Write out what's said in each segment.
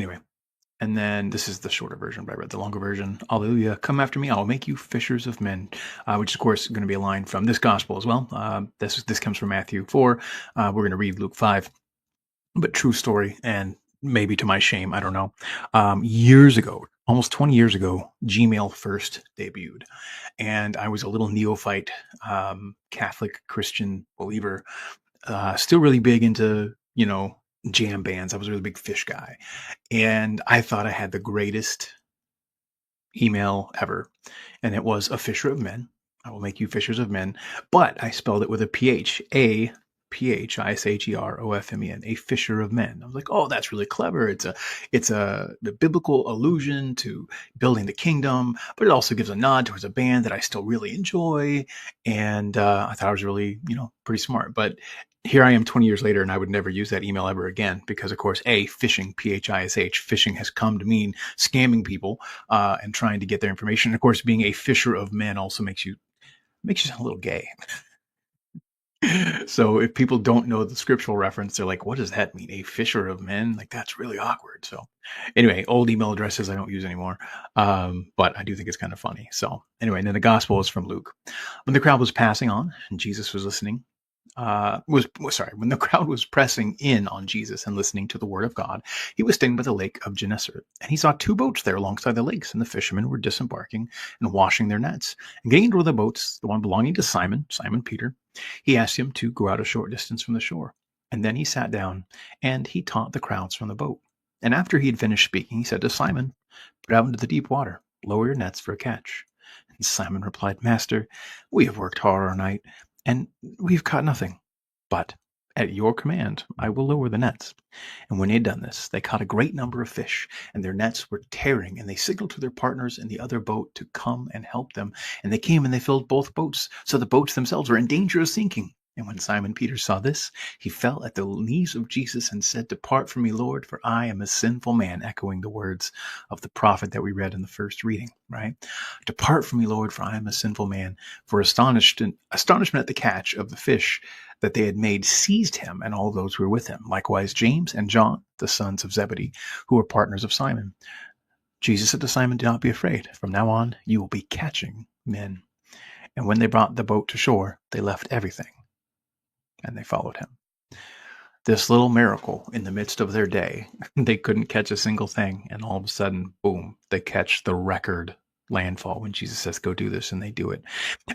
Anyway, and then this is the shorter version, but I read the longer version. Hallelujah. Come after me. I'll make you fishers of men, which is, of course, going to be a line from this gospel as well. This comes from Matthew 4. We're going to read Luke 5, but true story. And maybe to my shame, I don't know. Years ago, almost 20 years ago, Gmail first debuted. And I was a little neophyte Catholic Christian believer, still really big into, jam bands. I was a really big Fish guy. And I thought I had the greatest email ever. And it was a fisher of men. I will make you fishers of men. But I spelled it with a PH, Fisherofmen, a fisher of men. I was like, oh, that's really clever. It's a biblical allusion to building the kingdom, but it also gives a nod towards a band that I still really enjoy. And I thought I was really, pretty smart. But here I am 20 years later, and I would never use that email ever again because, of course, phishing, phishing has come to mean scamming people and trying to get their information. And of course, being a fisher of men also makes you sound a little gay. So if people don't know the scriptural reference, they're like, what does that mean? A fisher of men? Like, that's really awkward. So anyway, old email addresses I don't use anymore. But I do think it's kind of funny. So anyway, and then the gospel is from Luke. When the crowd was passing on and Jesus was listening, when the crowd was pressing in on Jesus and listening to the word of God, he was staying by the lake of Gennesaret, and he saw two boats there alongside the lakes, and the fishermen were disembarking and washing their nets. And getting into one of the boats, the one belonging to Simon Peter, he asked him to go out a short distance from the shore. And then he sat down and he taught the crowds from the boat. And after he had finished speaking, he said to Simon, "Put out into the deep water, lower your nets for a catch." And Simon replied, "Master, we have worked hard all night, and we've caught nothing. But at your command, I will lower the nets." And when they had done this, they caught a great number of fish, and their nets were tearing, and they signaled to their partners in the other boat to come and help them. And they came and they filled both boats, so the boats themselves were in danger of sinking. And when Simon Peter saw this, he fell at the knees of Jesus and said, "Depart from me, Lord, for I am a sinful man," echoing the words of the prophet that we read in the first reading, right? "Depart from me, Lord, for I am a sinful man." For astonishment at the catch of the fish that they had made seized him and all those who were with him. Likewise, James and John, the sons of Zebedee, who were partners of Simon. Jesus said to Simon, "Do not be afraid. From now on, you will be catching men." And when they brought the boat to shore, they left everything and they followed him. This little miracle in the midst of their day, they couldn't catch a single thing. And all of a sudden, boom, they catch the record landfall when Jesus says, "Go do this," and they do it.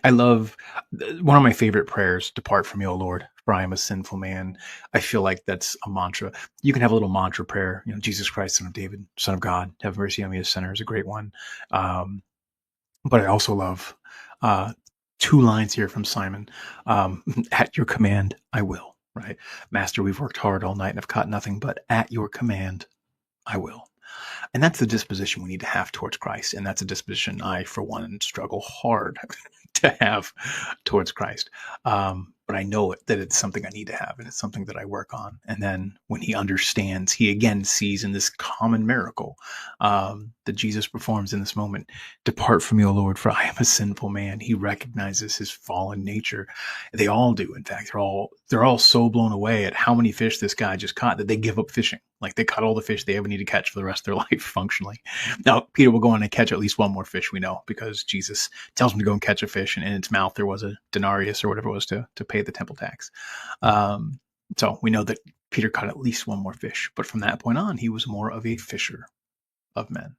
I love one of my favorite prayers, "Depart from me, O Lord, for I am a sinful man." I feel like that's a mantra. You can have a little mantra prayer, Jesus Christ, Son of David, Son of God, have mercy on me, a sinner, is a great one. But I also love two lines here from Simon. At your command, I will, right? Master, we've worked hard all night and have caught nothing, but at your command, I will. And that's the disposition we need to have towards Christ. And that's a disposition I, for one, struggle hard to have towards Christ. But I know that it's something I need to have, and it's something that I work on. And then when he understands, he again sees in this common miracle that Jesus performs in this moment, "Depart from me, O Lord, for I am a sinful man." He recognizes his fallen nature. They all do. In fact, they're all so blown away at how many fish this guy just caught that they give up fishing. Like, they caught all the fish they ever need to catch for the rest of their life, functionally. Now, Peter will go on and catch at least one more fish, we know, because Jesus tells him to go and catch a fish, and in its mouth there was a denarius or whatever it was to pay the temple tax. So we know that Peter caught at least one more fish. But from that point on, he was more of a fisher of men.